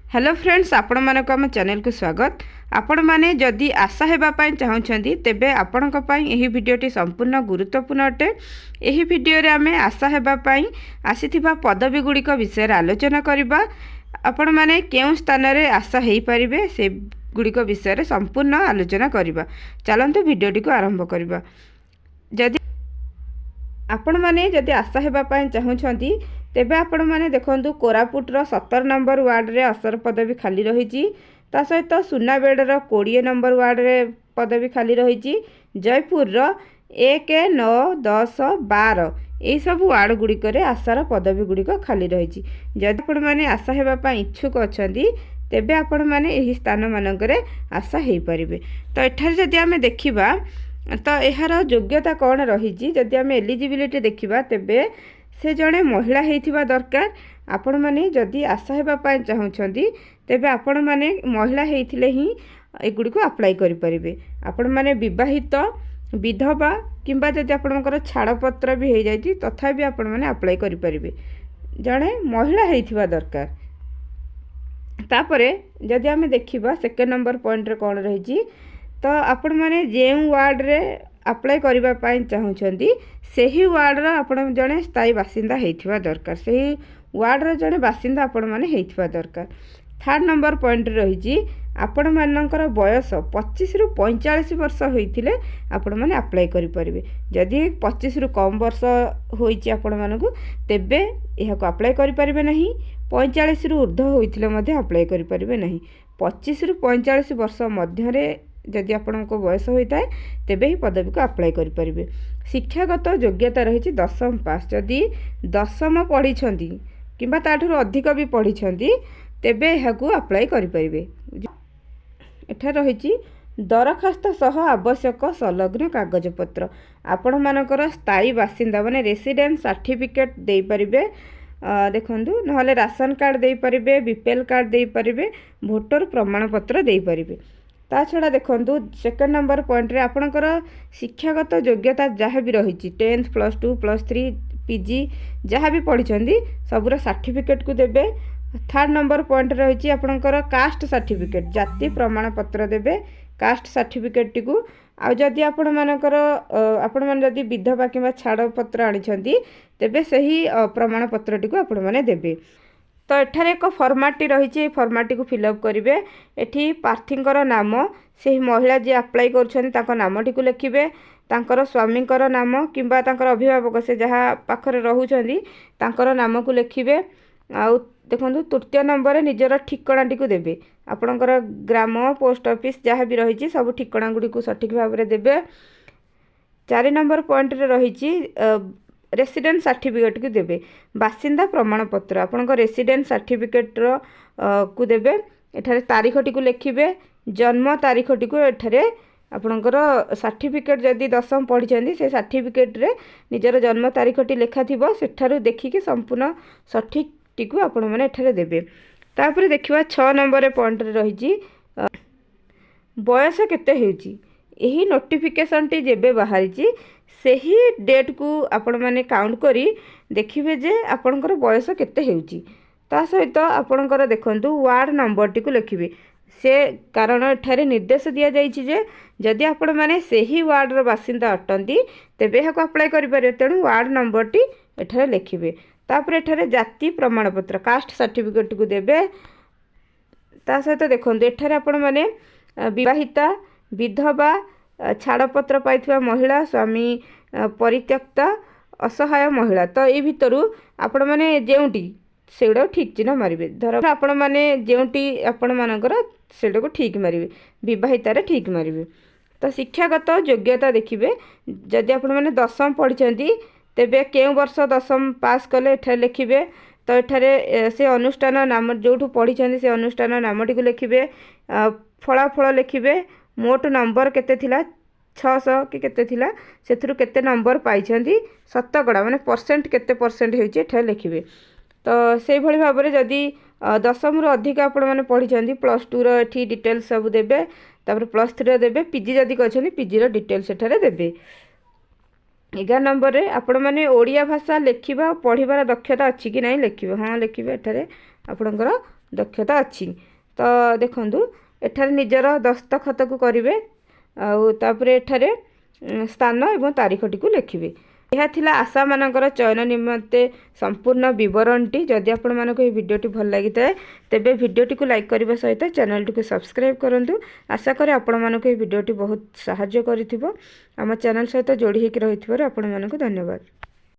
Hello friends, आपण मानक आम चैनल को स्वागत। आपण माने जदि आशा हेबा पई चाहुछंती तेबे आपणक पई एही वीडियोटी संपूर्ण गुरुत्वपूर्ण अटे। एही वीडियो रे आमे आशा हेबा पई आसीथिबा पदवी गुड़िक विषय रे आलोचना करिबा। आपण माने केउ स्थान रे आशा हेई परिबे से गुड़िक विषय रे संपूर्ण आलोचना करिबा। चलंतु वीडियोटी को आरंभ करिबा। जदि आपण माने जदि आशा हेबा पई चाहुछंती तेबे आपण माने देखंतु कोरापुटर 17 नंबर वार्ड रे असर पदवी खाली रही। ता सहित सुनाबेड़र 20 नंबर वार्ड रे पदवी खाली रही। जयपुर 1, 9, 10, 12 यही सब वार्ड गुड़िक आशार पदवी गुड़िक खाली रही। जदि आपण माने आशा हेबा पई इच्छुक अछंती तेबे आपण माने एही स्थान मानकरे आशा हेई परिबे। तो एठार जदि आमे देखिबा तो एहार योग्यता कौन रही। जदि आमे एलिजिबिलिटी देखिबा तेबे से जड़े महिला होइथिबा दरकार। आपण माने जदि आशा हेबा पई चाहुछंती तेबे आपण माने महिला होइथिले ही एगुडी को अप्लाई करि परिबे। आपण माने विवाहित, विधवा किंबा जदि आपणकर छाड़पत्र भी हो जाइछि तथापि आपण माने अप्लाई करि परिबे। जड़े महिला होइथिबा दरकार। तापरे जदि आमे देखिबा सेकेंड नंबर पॉइंट रे कोन रहिछि तो आपण माने जेउ वार्ड रे अप्लाई करबा पई चाहुछंती सेही वार्ड रा आपण जने स्थायी बासिंदा हेइथिबा दरकार। सेही वार्ड रा जने बासिंदा आपण माने हेइथिबा दरकार। थर्ड नंबर पॉइंट रहिछि आपण मानकर बयस 25 रु 45 वर्ष होइथिले आपण माने अप्लाई करि परिबे। जदि 25 रु कम वर्ष होइछि आपण मानकु तेबे एहाको अप्लाई करि परिबे नहीं। 45 रु ऊर्ध्व होइथिले मध्ये अप्लाई करि परिबे नहीं। 25 रु 45 वर्ष मध्य रे जदि आपनको बयस होता है तेबे ही पदवी को अप्लाई करि परिबे। शिक्षागत योग्यता रही 10वीं पास। जदि 10वीं पढ़ी किंबा ताठुर अधिक भी पढ़ी तेबे एहाकू अप्लाई करि परिबे। एठा रही दरखास्त सह आवश्यक संलग्न कागजपत्र। आपण मानकर स्थायी बासिंदा माने रेसिडेंट सर्टिफिकेट दे परिबे। देखंतु नहले राशन कार्ड दे परिबे, बीपीएल कार्ड दे परिबे, वोटर प्रमाणपत्र दे परिबे। ता छड़ा देखंतु सेकेंड नंबर पॉइंट रे आपणकर शिक्षागत योग्यता जहाँ भी रही 10th +2 +3 पीजी जहाँ भी पढ़ी सबूर सर्टिफिकेट को देबे। थर्ड नंबर पॉइंट रही आपणकर कास्ट सर्टिफिकेट जाति प्रमाणपत्र देबे। कास्ट सर्टिफिकेट को आ जदि आपण मानकर आपण मान जदि विधवा किंबा छाड़पत्र आनी तेबे सही प्रमाणपत्र टी को आपण माने देबे। तो एठार एक फर्माटी रही फर्माटी को फिलअप करेंगे। एठी प्रार्थींकर नाम से महिला जी अप्लाई कर नामटी को लिखिबे, तांकर स्वामींकर नाम किंबा तांकर अभिभावक से जहाँ पाखरे रहउछंदी तांकर नाम को लिखिबे। आ देखंतु तृतीय नंबर निजर ठिकणाटी को देबे। आपणकर ग्राम, पोस्ट ऑफिस जहाँ भी रही सब ठिकणा गुडी को सठिक भाव में देबे। 4 नंबर पॉइंट रे रही रेसिडेंट सर्टिफिकेट को देबे। बासिंदा प्रमाणपत्र आपणकर रेसिडेंट सर्टिफिकेट रो को देबे। एठारे तारीखटी को लिखिबे, जन्म तारीखटी को एठारे आपणकर सर्टिफिकेट जदि 10वीं पढ़ी से सर्टिफिकेट रे निजर जन्म तारीखटी लेखा थिबो सेठारु देखिके संपूर्ण सठिक टी को आपण माने एठारे देबे। तापर देखिबा 6 नंबर पॉइंट रे रहिजी बयस केते हेउची। एही नोटिफिकेशन टी जेबे बाहरिची सेही डेट को आपण माने काउंट करी देखिबे जे आपणकर बयस केते हेउची। ता सहित आपणकर देखंतु वार्ड नंबर टी को लिखिबे। से कारण एठारे निर्देश दिया जाइछि जे जदि आपण माने सेही वार्ड रो बासिंदा अटंती तेबे हाको अप्लाई करि पारे। तेणु वार्ड नंबर टी एठारे लिखिबे। तापर एठारे जाति प्रमाणपत्र कास्ट सर्टिफिकेट को देबे। ता सहित देखंतु एठारे आपण माने विवाहिता, विधवा, छाड़पत्र पाइथिबा महिला, स्वामी परित्यक्ता, असहाय महिला तो ये भितरु आपण माने जेउटी सेडा ठीक चिन्ह मारिबे। धर आपण माने जेउटी आपण मानकर सेडा को ठीक मारिबे, विवाहितारे ठीक मारिबे। तो शिक्षागत योग्यता देखिबे। जदि आपण माने 10वीं पढ़ी तेबे केउ वर्ष 10वीं पास कले एठारे लिखिबे। तो एठारे से अनुष्ठान नाम जोठु पढ़ी से अनुष्ठान नामटी को लिखिबे। फलाफल लिखिबे। मोट नंबर केते थिला 600 कि केते थिला सेथुरु केते नंबर पाइछंती शतकड़ा माने परसेंट केते परसेंट हेउची एठा लिखिबे। तो से भली भाव में जदि 10वीं रु अधिक आपण माने पढ़ी +2 रो एठी डिटेल्स सब देबे। तापर +3 रो देबे। पीजी जदि करछनी पीजी रो डिटेल्स एठारे देबे। 11 नंबर रे आपण माने ओडिया भाषा लेखिबा पढ़िबार दक्षता अछि कि नहीं लिखिबे। हाँ लिखिबे। एठारे आपणकर ଦକ୍ଷତା ଅଛି। ତ ଦେଖନ୍ତୁ ଏଠାରେ ନିଜର ଦସ୍ତଖତକୁ କରିବେ ଆଉ ତାପରେ ଏଠାରେ ସ୍ଥାନ ଏବଂ ତାରିଖଟିକୁ ଲେଖିବେ। ଏହା ଥିଲା ଆଶାମାନଙ୍କର ଚୟନ ନିମନ୍ତେ ସମ୍ପୂର୍ଣ୍ଣ ବିବରଣୀଟି। ଯଦି ଆପଣମାନଙ୍କୁ ଏହି ଭିଡ଼ିଓଟି ଭଲ ଲାଗିଥାଏ ତେବେ ଭିଡ଼ିଓଟିକୁ ଲାଇକ୍ କରିବା ସହିତ ଚ୍ୟାନେଲଟିକୁ ସବସ୍କ୍ରାଇବ୍ କରନ୍ତୁ। ଆଶା କରେ ଆପଣମାନଙ୍କୁ ଏହି ଭିଡ଼ିଓଟି ବହୁତ ସାହାଯ୍ୟ କରିଥିବ। ଆମ ଚ୍ୟାନେଲ ସହିତ ଯୋଡ଼ି ହୋଇକି ରହିଥିବାରୁ ଆପଣମାନଙ୍କୁ ଧନ୍ୟବାଦ।